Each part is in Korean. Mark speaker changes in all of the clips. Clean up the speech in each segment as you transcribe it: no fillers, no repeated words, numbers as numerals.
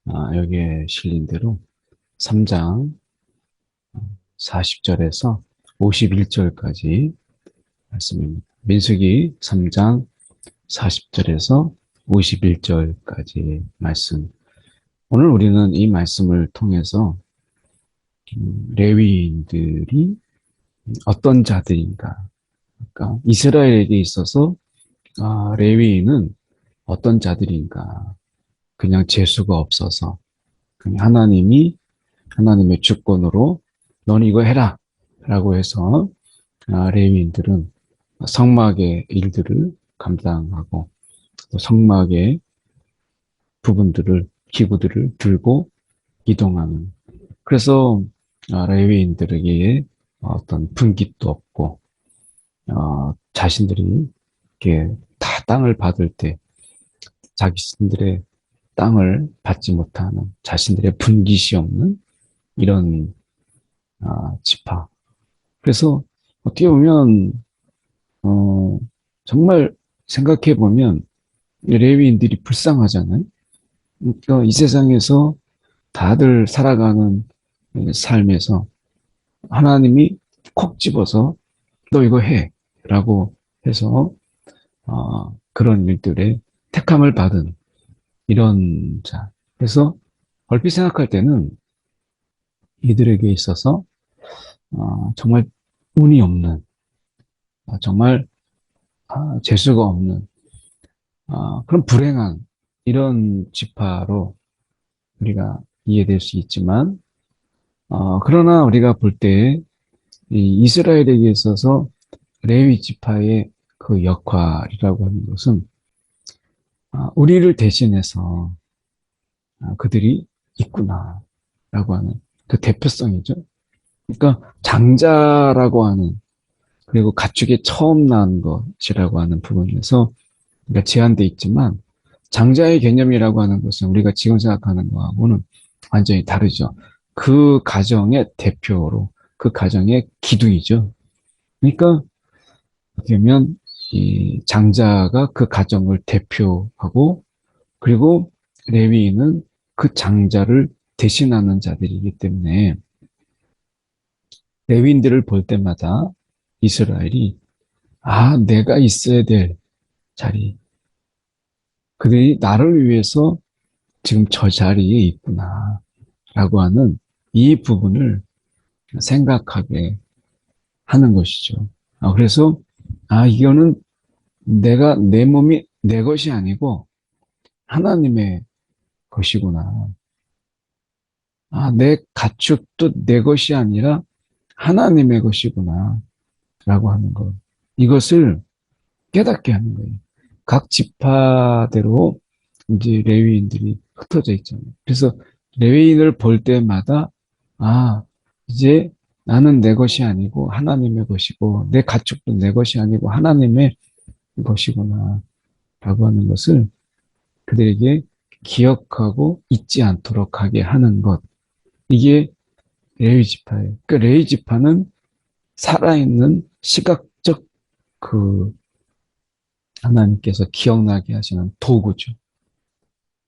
Speaker 1: 여기에 실린 대로 3장 40절에서 51절까지 말씀입니다. 민수기 3장 40절에서 51절까지 말씀. 오늘 우리는 이 말씀을 통해서 레위인들이 어떤 자들인가, 그러니까 이스라엘에게 있어서 레위인은 어떤 자들인가, 그냥 재수가 없어서 그냥 하나님의 주권으로 넌 이거 해라 라고 해서 레위인들은 성막의 일들을 감당하고 또 성막의 기구들을 들고 이동하는, 그래서 레위인들에게 어떤 분깃도 없고 자신들이 이렇게 다 땅을 받을 때 자신들의 땅을 받지 못하는, 자신들의 분깃이 없는 이런 지파. 그래서 어떻게 보면 어, 정말 생각해 보면 레위인들이 불쌍하잖아요. 그러니까 이 세상에서 다들 살아가는 삶에서 하나님이 콕 집어서 너 이거 해 라고 해서 그런 일들에 택함을 받은 이런 자. 그래서 얼핏 생각할 때는 이들에게 있어서 정말 운이 없는, 정말 재수가 없는 그런 불행한 이런 지파로 우리가 이해될 수 있지만, 그러나 우리가 볼 때 이스라엘에게 있어서 레위 지파의 그 역할이라고 하는 것은 우리를 대신해서 그들이 있구나라고 하는 그 대표성이죠. 그러니까 장자라고 하는, 그리고 가축의 처음 난 것이라고 하는 부분에서 그러니까 제한돼 있지만, 장자의 개념이라고 하는 것은 우리가 지금 생각하는 거하고는 완전히 다르죠. 그 가정의 대표로, 그 가정의 기둥이죠. 그러니까 어떻게 보면 이 장자가 그 가정을 대표하고, 그리고 레위인은 그 장자를 대신하는 자들이기 때문에 레위인들을 볼 때마다 이스라엘이 내가 있어야 될 자리, 그들이 나를 위해서 지금 저 자리에 있구나 라고 하는 이 부분을 생각하게 하는 것이죠. 그래서 이거는 내 몸이 내 것이 아니고 하나님의 것이구나. 내 가축도 내 것이 아니라 하나님의 것이구나 라고 하는 것. 이것을 깨닫게 하는 거예요. 각 지파대로 이제 레위인들이 흩어져 있잖아요. 그래서 레위인을 볼 때마다 아, 이제 나는 내 것이 아니고 하나님의 것이고 내 가축도 내 것이 아니고 하나님의 것이구나 라고 하는 것을 그들에게 기억하고 잊지 않도록 하게 하는 것. 이게 레위 지파예요. 그러니까 레위 지파는 살아있는 시각적 그 하나님께서 기억나게 하시는 도구죠.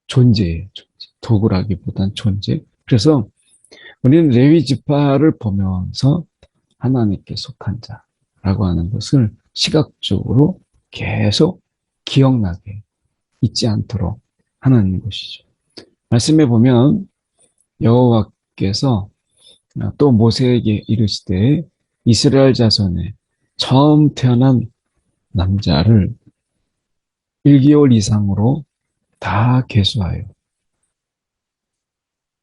Speaker 1: 존재예요. 존재. 도구라기보단 존재. 그래서 우리는 레위 지파를 보면서 하나님께 속한 자라고 하는 것을 시각적으로 계속 기억나게, 잊지 않도록 하는 것이죠. 말씀해 보면 여호와께서 또 모세에게 이르시되 이스라엘 자손에 처음 태어난 남자를 1개월 이상으로 다 계수하여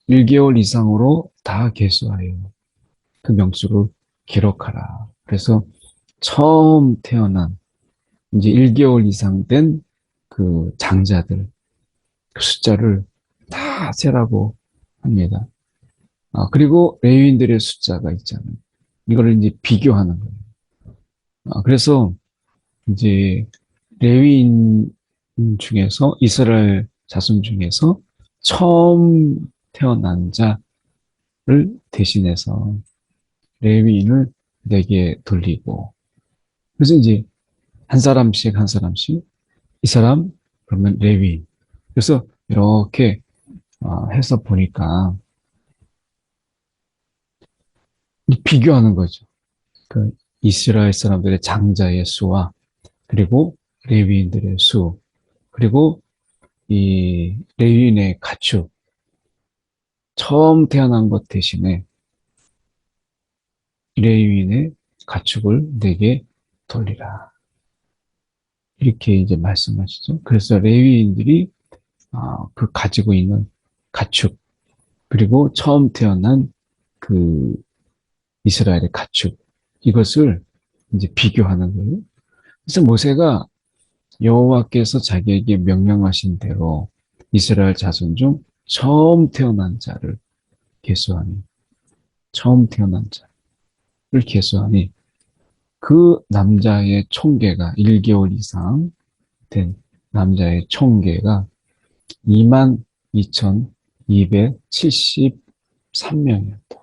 Speaker 1: 1개월 이상으로 다 계수하여 그 명수를 기록하라. 그래서 처음 태어난 이제 1개월 이상 된 그 장자들 그 숫자를 다 세라고 합니다. 그리고 레위인들의 숫자가 있잖아요. 이거를 이제 비교하는 거예요. 그래서 이제 레위인 중에서 이스라엘 자손 중에서 처음 태어난 자를 대신해서 레위인을 내게 돌리고, 그래서 이제 한 사람씩 한 사람씩 이 사람 그러면 레위인, 그래서 이렇게 해서 보니까 비교하는 거죠. 그 이스라엘 사람들의 장자의 수와 그리고 레위인들의 수 그리고 이 레위인의 가축 처음 태어난 것 대신에 레위인의 가축을 내게 돌리라. 이렇게 이제 말씀하시죠. 그래서 레위인들이 그 가지고 있는 가축 그리고 처음 태어난 그 이스라엘의 가축 이것을 이제 비교하는 거예요. 그래서 모세가 여호와께서 자기에게 명령하신 대로 이스라엘 자손 중 처음 태어난 자를 계수하니 처음 태어난 자를 계수하니 그 남자의 총계가 1개월 이상 된 남자의 총계가 22,273명이었다.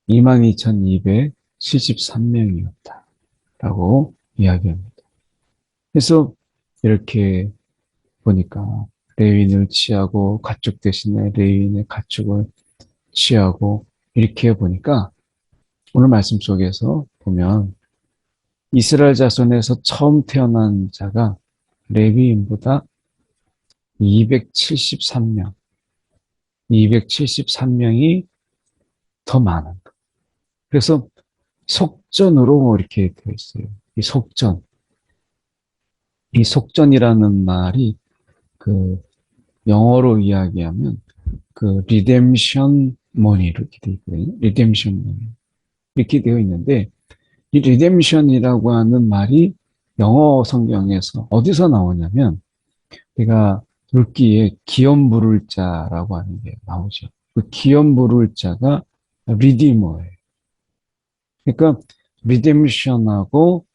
Speaker 1: 22,273명이었다. 라고 이야기합니다. 그래서 이렇게 보니까 레위인을 취하고 가축 대신에 레위인의 가축을 취하고 이렇게 보니까 오늘 말씀 속에서 보면 이스라엘 자손에서 처음 태어난 자가 레위인보다 273명, 273명이 더 많은 거예요. 그래서 속전으로 이렇게 되어 있어요. 이 속전. 이 속전이라는 말이 그 영어로 이야기하면 그 리뎀션 머니 이렇게 되어 있거든요. 리뎀션 머니. 이렇게 되어 있는데 이 리뎀션이라고 하는 말이 영어 성경에서 어디서 나오냐면 우리가 읽기에 기업 부를 자라고 하는 게 나오죠. 그 기업 부를 자가 리디머예요. 그러니까 리뎀션하고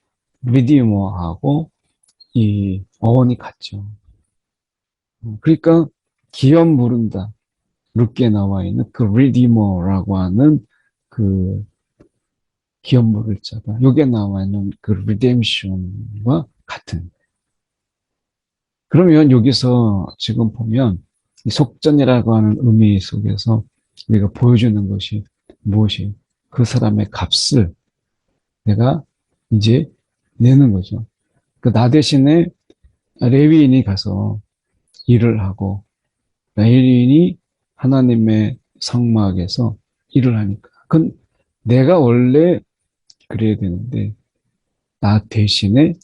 Speaker 1: 리디머하고 이 어원이 같죠. 그러니까 기업 부른다. 룻기에 나와 있는 그 리디머라고 하는 그 기업 부를 자가 여기에 나와 있는 그 리뎀션과 같은. 그러면 여기서 지금 보면 이 속전이라고 하는 의미 속에서 우리가 보여주는 것이 무엇이 그 사람의 값을 내가 이제 내는 거죠. 그 나 대신에 레위인이 가서 일을 하고 레위인이 하나님의 성막에서 일을 하니까 그건 내가 원래 그래야 되는데 나 대신에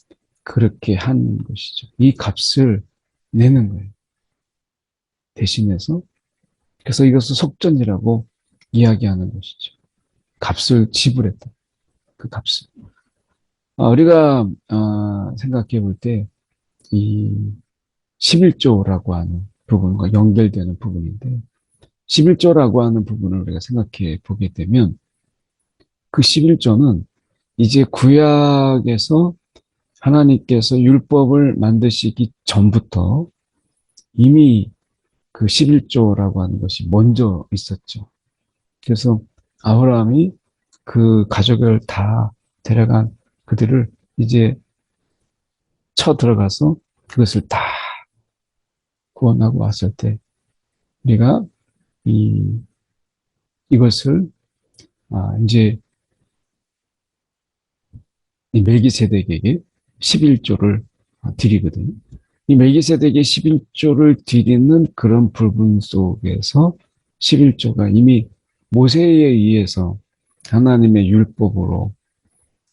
Speaker 1: 그렇게 한 것이죠. 이 값을 내는 거예요. 대신해서. 그래서 이것을 속전이라고 이야기하는 것이죠. 값을 지불했다. 그 값을. 우리가 생각해 볼 때 이 11조라고 하는 부분과 연결되는 부분인데 11조라고 하는 부분을 우리가 생각해 보게 되면 그 11조는 이제 구약에서 하나님께서 율법을 만드시기 전부터 이미 그 11조라고 하는 것이 먼저 있었죠. 그래서 아브라함이 그 가족을 다 데려간 그들을 이제 쳐 들어가서 그것을 다 구원하고 왔을 때 우리가 이것을 이제 이 멜기세덱에게 11조를 드리거든요. 이 멜기세덱의 11조를 드리는 그런 부분 속에서 11조가 이미 모세에 의해서 하나님의 율법으로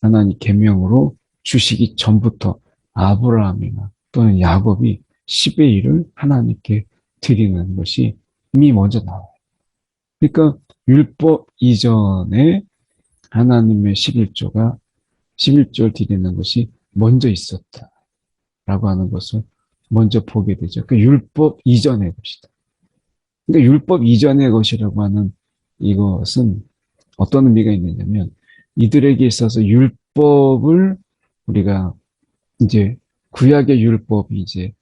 Speaker 1: 하나님 계명으로 주시기 전부터 아브라함이나 또는 야곱이 10의 1을 하나님께 드리는 것이 이미 먼저 나와요. 그러니까 율법 이전에 하나님의 11조를 드리는 것이 먼저 있었다라고 하는 것을 먼저 보게 되죠. 그 율법 이전의 것이다. 그러니까 율법 이전의 것이라고 하는 이것은 어떤 의미가 있느냐면 이들에게 있어서 율법을 우리가 이제 구약의 율법이 이제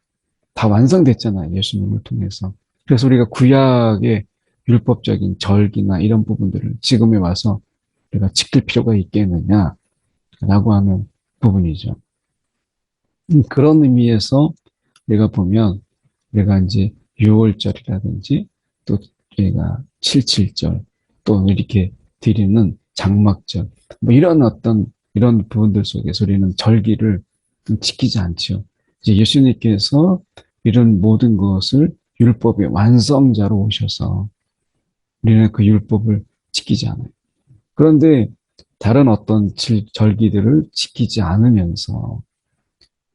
Speaker 1: 다 완성됐잖아요. 예수님을 통해서. 그래서 우리가 구약의 율법적인 절기나 이런 부분들을 지금에 와서 우리가 지킬 필요가 있겠느냐라고 하는 부분이죠. 그런 의미에서 우리가 보면 우리가 이제 6월절이라든지 또 저희가 77절, 또 이렇게 드리는 장막절, 뭐 이런 이런 부분들 속에서 우리는 절기를 지키지 않죠. 이제 예수님께서 이런 모든 것을 율법의 완성자로 오셔서 우리는 그 율법을 지키지 않아요. 그런데 다른 어떤 절기들을 지키지 않으면서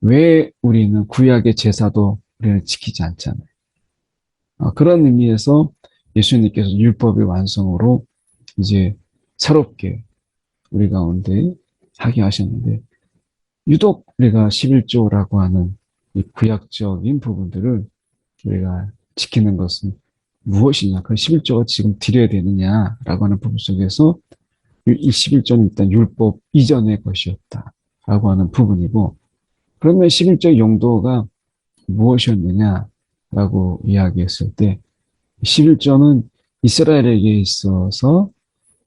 Speaker 1: 왜 우리는 구약의 제사도 우리는 지키지 않잖아요. 그런 의미에서 예수님께서 율법의 완성으로 이제 새롭게 우리 가운데 하게 하셨는데, 유독 우리가 11조라고 하는 이 구약적인 부분들을 우리가 지키는 것은 무엇이냐? 그 11조가 지금 드려야 되느냐라고 하는 부분 속에서 이 11조는 일단 율법 이전의 것이었다라고 하는 부분이고, 그러면 11조의 용도가 무엇이었느냐라고 이야기했을 때 11조는 이스라엘에게 있어서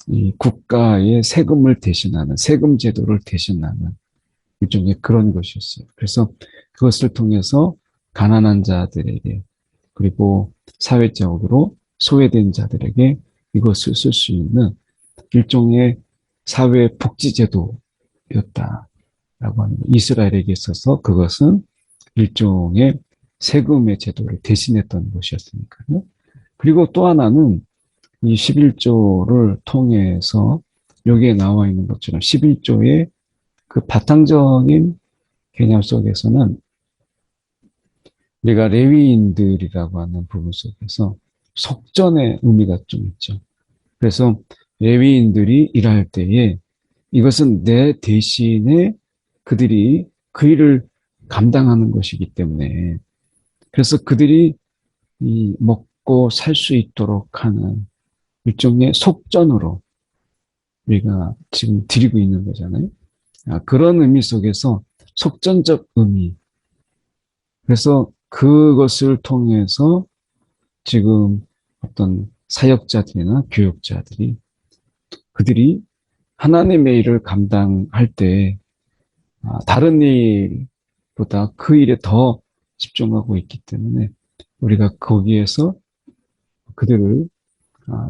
Speaker 1: 이 국가의 세금을 대신하는 세금 제도를 대신하는 일종의 그런 것이었어요. 그래서 그것을 통해서 가난한 자들에게 그리고 사회적으로 소외된 자들에게 이것을 쓸 수 있는 일종의 사회 복지 제도였다라고 하는 이스라엘에게 있어서 그것은 일종의 세금의 제도를 대신했던 것이었으니까요. 그리고 또 하나는 이 11조를 통해서 여기에 나와 있는 것처럼 11조의 그 바탕적인 개념 속에서는 우리가 레위인들이라고 하는 부분 속에서 속전의 의미가 좀 있죠. 그래서 레위인들이 일할 때에 이것은 내 대신에 그들이 그 일을 감당하는 것이기 때문에 그래서 그들이 이 먹고 살 수 있도록 하는 일종의 속전으로 우리가 지금 드리고 있는 거잖아요. 그런 의미 속에서 속전적 의미. 그래서 그것을 통해서 지금 어떤 사역자들이나 교육자들이 그들이 하나님의 일을 감당할 때 다른 일보다 그 일에 더 집중하고 있기 때문에 우리가 거기에서 그들을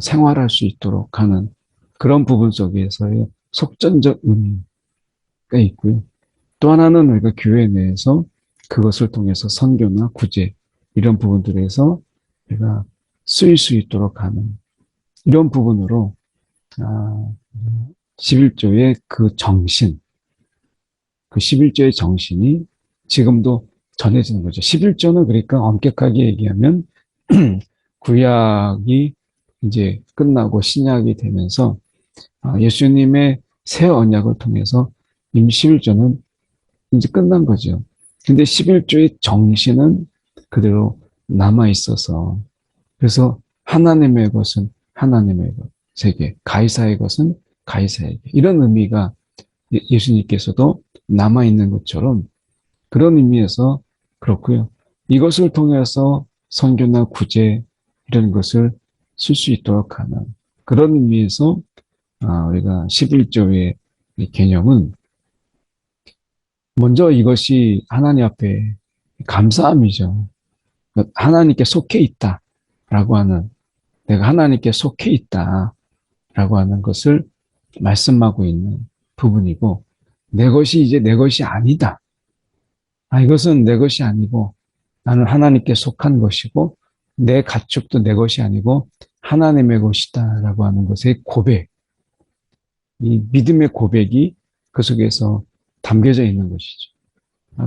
Speaker 1: 생활할 수 있도록 하는 그런 부분 속에서의 속전적 의미가 있고요. 또 하나는 우리가 교회 내에서 그것을 통해서 선교나 구제 이런 부분들에서 우리가 쓰일 수 있도록 하는 이런 부분으로 11조의 그 정신, 그 11조의 정신이 지금도 전해지는 거죠. 11조는 그러니까 엄격하게 얘기하면 구약이 이제 끝나고 신약이 되면서 예수님의 새 언약을 통해서 이미 11조는 이제 끝난 거죠. 근데 11조의 정신은 그대로 남아 있어서 그래서 하나님의 것은 하나님의 것에게, 가이사의 것은 가이사에게 이런 의미가 예수님께서도 남아 있는 것처럼 그런 의미에서 그렇고요. 이것을 통해서 선교나 구제 이런 것을 쓸 수 있도록 하는 그런 의미에서 우리가 11조의 개념은 먼저 이것이 하나님 앞에 감사함이죠. 하나님께 속해 있다라고 하는 내가 하나님께 속해 있다라고 하는 것을 말씀하고 있는 부분이고 내 것이 이제 내 것이 아니다. 이것은 내 것이 아니고 나는 하나님께 속한 것이고 내 가축도 내 것이 아니고 하나님의 것이다라고 하는 것의 고백, 이 믿음의 고백이 그 속에서 담겨져 있는 것이죠.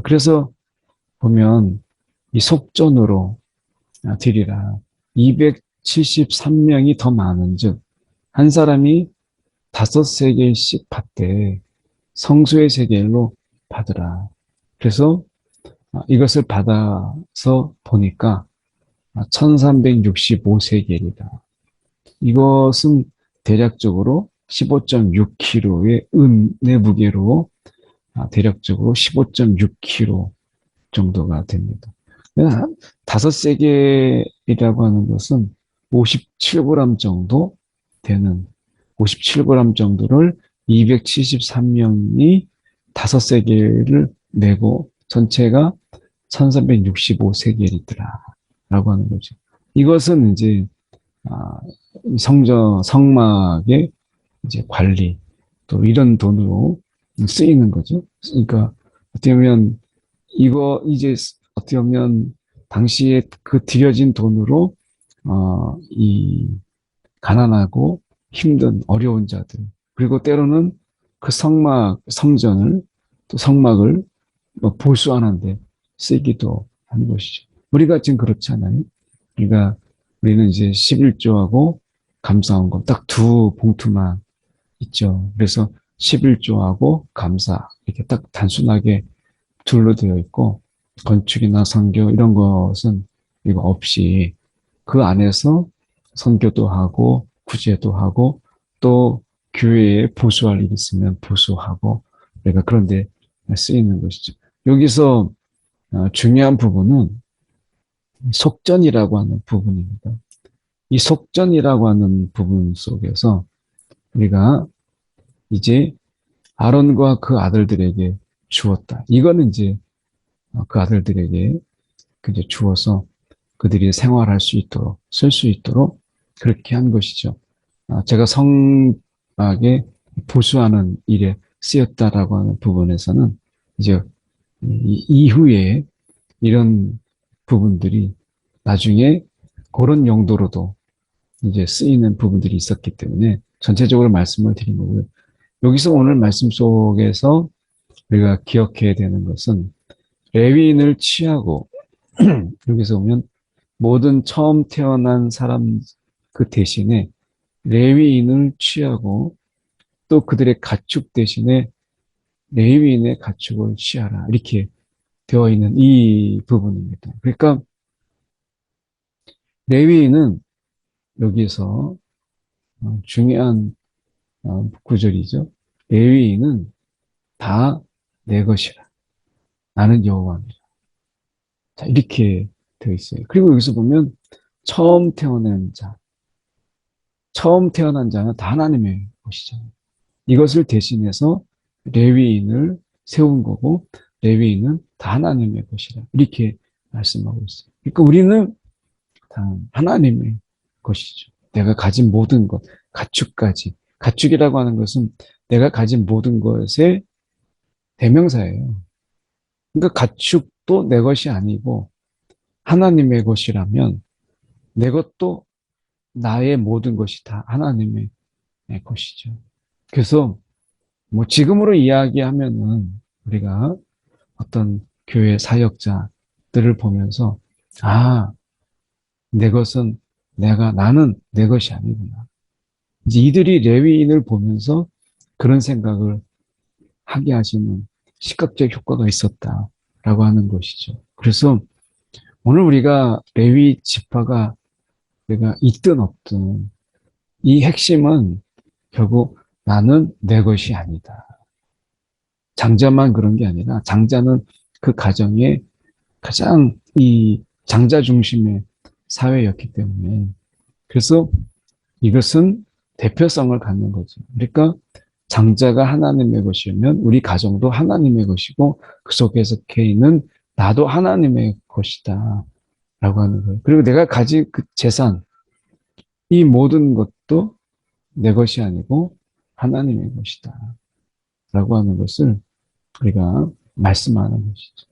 Speaker 1: 그래서 보면 이 속전으로 드리라 273명이 더 많은즉 한 사람이 5세겔씩 받되 성소의 세겔로 받으라. 그래서 이것을 받아서 보니까 1365세겔이다. 이것은 대략적으로 15.6kg의 은의 무게로 대략적으로 15.6kg 정도가 됩니다. 5세겔이라고 하는 것은 57g 정도 되는 57g 정도를 273명이 5세겔을 내고 전체가 1365세겔이더라 라고 하는 거죠. 이것은 이제 아, 성막의 이제 관리, 또 이런 돈으로 쓰이는 거죠. 그러니까 어떻게 보면 이제 어떻게 보면 당시에 그 들여진 돈으로 이 가난하고 힘든 어려운 자들, 그리고 때로는 그 성전을, 또 성막을 뭐 보수하는데 쓰기도 하는 것이죠. 우리가 지금 그렇잖아요. 그러니까 우리는 이제 11조하고 감사원금 딱 두 봉투만 있죠. 그래서 11조하고 감사 이렇게 딱 단순하게 둘로 되어 있고, 건축이나 선교 이런 것은 이거 없이 그 안에서 선교도 하고 구제도 하고, 또 교회에 보수할 일 있으면 보수하고, 그러니까 그런데 쓰이는 것이죠. 여기서 중요한 부분은 속전이라고 하는 부분입니다. 이 속전이라고 하는 부분 속에서 우리가 이제 아론과 그 아들들에게 주었다. 이거는 이제 그 아들들에게 이제 주어서 그들이 생활할 수 있도록, 쓸 수 있도록 그렇게 한 것이죠. 제가 성막에 보수하는 일에 쓰였다라고 하는 부분에서는 이제 이후에 이런 부분들이 나중에 그런 용도로도 이제 쓰이는 부분들이 있었기 때문에 전체적으로 말씀을 드린 거고요. 여기서 오늘 말씀 속에서 우리가 기억해야 되는 것은 레위인을 취하고 여기서 보면 모든 처음 태어난 사람 그 대신에 레위인을 취하고, 또 그들의 가축 대신에 레위인의 가축을 취하라, 이렇게 되어 있는 이 부분입니다. 그러니까 레위인은 여기서 중요한 구절이죠. 레위인은 다 내 것이라. 나는 여호와입니다. 자, 이렇게 되어 있어요. 그리고 여기서 보면 처음 태어난 자, 처음 태어난 자는 다 하나님의 것이잖아요. 이것을 대신해서 레위인을 세운 거고, 레위인은 다 하나님의 것이라, 이렇게 말씀하고 있어요. 그러니까 우리는 다 하나님의 것이죠. 내가 가진 모든 것, 가축까지. 가축이라고 하는 것은 내가 가진 모든 것의 대명사예요. 그러니까 가축도 내 것이 아니고 하나님의 것이라면, 내 것도, 나의 모든 것이 다 하나님의 것이죠. 그래서 뭐 지금으로 이야기하면은 우리가 어떤 교회 사역자들을 보면서, 아, 내 것은 나는 내 것이 아니구나. 이제 이들이 레위인을 보면서 그런 생각을 하게 하시는 시각적 효과가 있었다라고 하는 것이죠. 그래서 오늘 우리가 레위 지파가 내가 있든 없든, 이 핵심은 결국 나는 내 것이 아니다. 장자만 그런 게 아니라, 장자는 그 가정의 가장 이 장자 중심의 사회였기 때문에, 그래서 이것은 대표성을 갖는 거죠. 그러니까 장자가 하나님의 것이면 우리 가정도 하나님의 것이고, 그 속에 속해 있는 나도 하나님의 것이다 라고 하는 거예요. 그리고 내가 가진 그 재산, 이 모든 것도 내 것이 아니고 하나님의 것이다 라고 하는 것을 우리가 말씀하는 것이죠.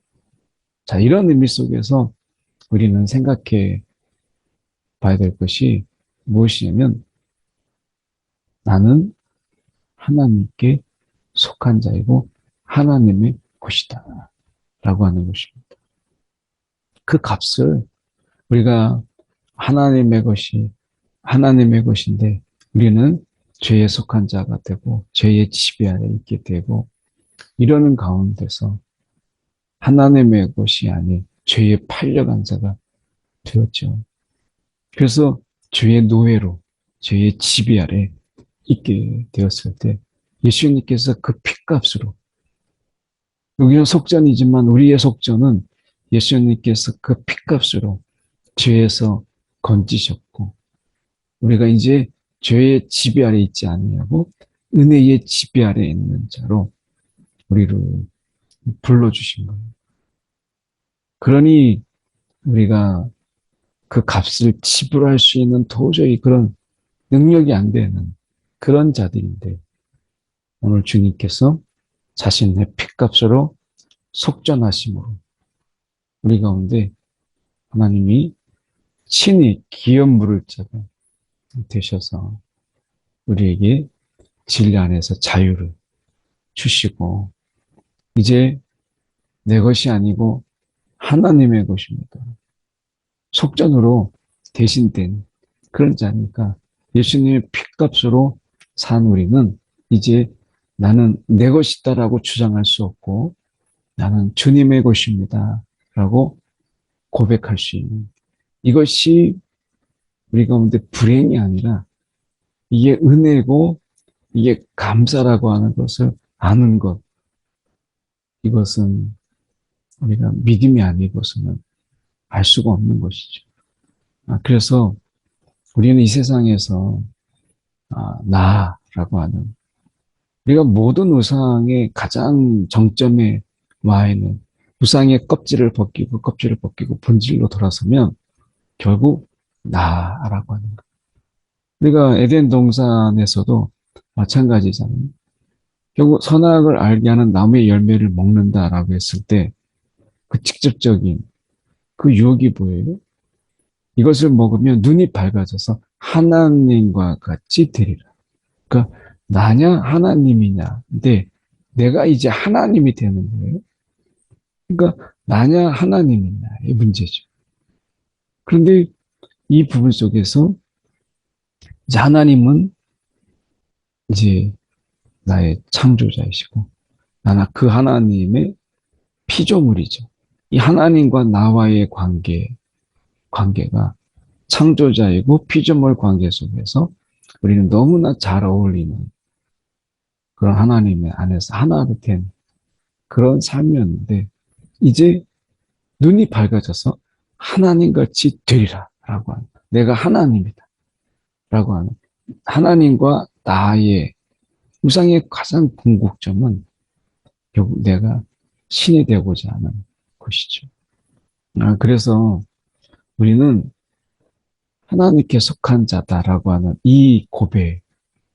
Speaker 1: 자, 이런 의미 속에서 우리는 생각해 봐야 될 것이 무엇이냐면, 나는 하나님께 속한 자이고 하나님의 것이다 라고 하는 것입니다. 그 값을 우리가, 하나님의 것인데 우리는 죄에 속한 자가 되고 죄의 지배 아래 있게 되고, 이러는 가운데서 하나님의 것이 아닌 죄에 팔려간 자가 되었죠. 그래서 죄의 노예로, 죄의 지배 아래 있게 되었을 때 예수님께서 그 핏값으로, 여기는 속전이지만 우리의 속전은 예수님께서 그 핏값으로 죄에서 건지셨고, 우리가 이제 죄의 지배 아래 있지 않냐고 은혜의 지배 아래 있는 자로 우리를 불러주신 거예요. 그러니 우리가 그 값을 지불할 수 있는 도저히 그런 능력이 안 되는 그런 자들인데 오늘 주님께서 자신의 피값으로 속전하심으로 우리 가운데 하나님이 친히 기업 물을 자가 되셔서 우리에게 진리 안에서 자유를 주시고 이제 내 것이 아니고 하나님의 것입니다. 속전으로 대신된 그런 자니까 예수님의 피값으로 산 우리는 이제 나는 내 것이다라고 주장할 수 없고 나는 주님의 것입니다 라고 고백할 수 있는 이것이 우리 가운데 불행이 아니라 이게 은혜고 이게 감사라고 하는 것을 아는 것 이것은 우리가 믿음이 아니고서는 알 수가 없는 것이죠. 그래서 우리는 이 세상에서 나라고 하는 우리가 모든 우상의 가장 정점에 와 있는 우상의 껍질을 벗기고 본질로 돌아서면 결국 나라고 하는 것. 우리가 에덴 동산에서도 마찬가지잖아요. 결국 선악을 알게 하는 나무의 열매를 먹는다라고 했을 때 그 직접적인 그 유혹이 뭐예요? 이것을 먹으면 눈이 밝아져서 하나님과 같이 되리라. 그러니까 나냐 하나님이냐. 근데 내가 이제 하나님이 되는 거예요. 그러니까 나냐 하나님이냐의 문제죠. 그런데 이 부분 속에서 이제 하나님은 이제 나의 창조자이시고 나는 그 하나님의 피조물이죠. 이 하나님과 나와의 관계가 창조자이고 피조물 관계 속에서 우리는 너무나 잘 어울리는 그런 하나님의 안에서 하나로 된 그런 삶이었는데 이제 눈이 밝아져서 하나님같이 되리라 라고 하는 내가 하나님이다 라고 하는 하나님과 나의 우상의 가장 궁극점은 결국 내가 신이 되고자 하는 것이죠. 그래서 우리는 하나님께 속한 자다라고 하는 이 고백,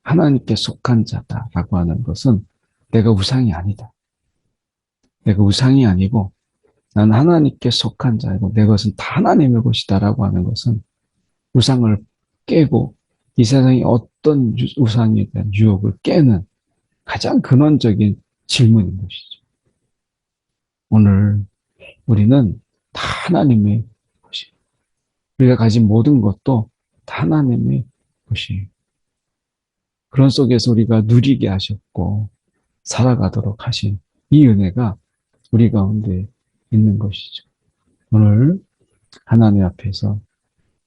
Speaker 1: 하나님께 속한 자다라고 하는 것은 내가 우상이 아니다. 내가 우상이 아니고 나는 하나님께 속한 자이고 내 것은 다 하나님의 것이다라고 하는 것은 우상을 깨고 이 세상의 어떤 우상에 대한 유혹을 깨는 가장 근원적인 질문인 것이죠. 오늘 우리는 다 하나님의 것이 우리가 가진 모든 것도 다 하나님의 것이에요. 그런 속에서 우리가 누리게 하셨고 살아가도록 하신 이 은혜가 우리 가운데 있는 것이죠. 오늘 하나님 앞에서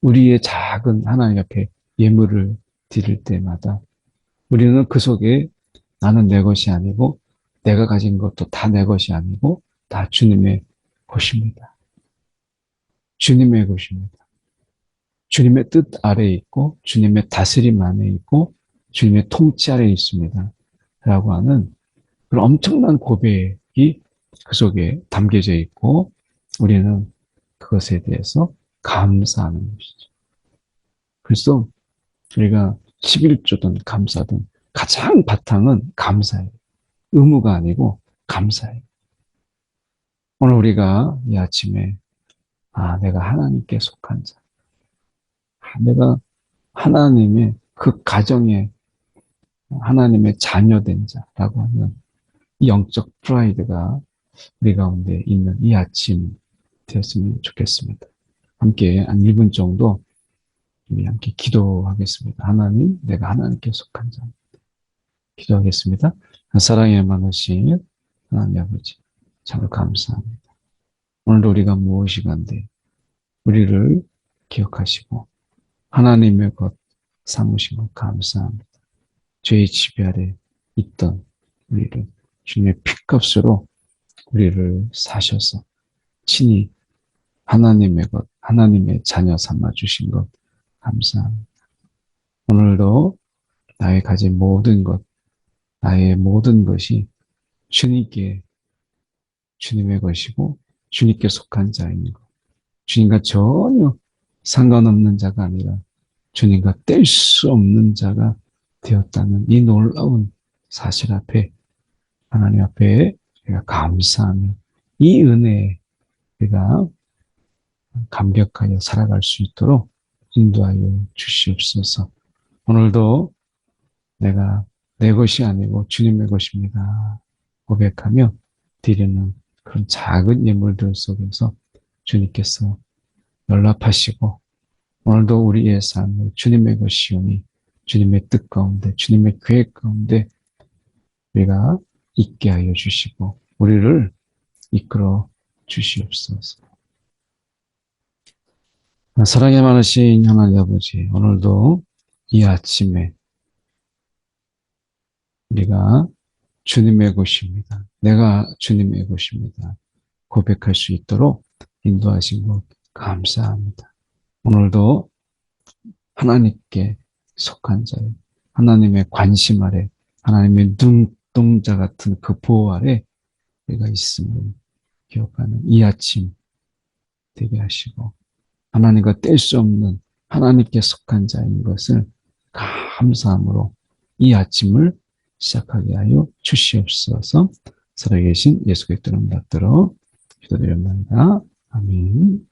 Speaker 1: 우리의 작은 하나님 앞에 예물을 드릴 때마다 우리는 그 속에 나는 내 것이 아니고 내가 가진 것도 다 내 것이 아니고 다 주님의 것입니다. 주님의 것입니다. 주님의 뜻 아래에 있고 주님의 다스림 안에 있고 주님의 통치 아래에 있습니다. 라고 하는 그런 엄청난 고백이 그 속에 담겨져 있고 우리는 그것에 대해서 감사하는 것이죠. 그래서 우리가 11조든 감사든 가장 바탕은 감사예요. 의무가 아니고 감사예요. 오늘 우리가 이 아침에 내가 하나님께 속한 자. 내가 하나님의 그 가정에 하나님의 자녀된 자라고 하는 이 영적 프라이드가 우리 가운데 있는 이 아침 되었으면 좋겠습니다. 함께 한 1분 정도 우리 함께 기도하겠습니다. 하나님, 내가 하나님께 속한 자. 기도하겠습니다. 사랑에 많으신 하나님 아버지, 참 감사합니다. 오늘도 우리가 무엇이간데 우리를 기억하시고 하나님의 것 삼으신 것 감사합니다. 죄의 지배 아래 있던 우리를 주님의 피값으로 우리를 사셔서 친히 하나님의 것, 하나님의 자녀 삼아 주신 것 감사합니다. 오늘도 나의 가진 모든 것, 나의 모든 것이 주님께 주님의 것이고 주님께 속한 자인 것, 주님과 전혀 상관없는 자가 아니라 주님과 뗄 수 없는 자가 되었다는 이 놀라운 사실 앞에 하나님 앞에 우리가 감사하며 이 은혜에 우리가 감격하여 살아갈 수 있도록 인도하여 주시옵소서. 오늘도 내가 내 것이 아니고 주님의 것입니다 고백하며 드리는 그런 작은 예물들 속에서 주님께서 연락하시고 오늘도 우리의 삶을 주님의 것이오니 주님의 뜻 가운데 주님의 계획 가운데 우리가 있게 하여 주시고 우리를 이끌어 주시옵소서. 사랑에 많으신 하나님 아버지, 오늘도 이 아침에 우리가 주님의 것입니다. 내가 주님의 것입니다. 고백할 수 있도록 인도하신 것 감사합니다. 오늘도 하나님께 속한 자요, 하나님의 관심 아래, 하나님의 눈동자 같은 그 보호 아래 우리가 있음을 기억하는 이 아침 되게 하시고 하나님과 뗄 수 없는 하나님께 속한 자인 것을 감사함으로 이 아침을 시작하게 하여 주시옵소서. 살아계신 예수 그리스도를 받들어 기도드립니다. 아멘.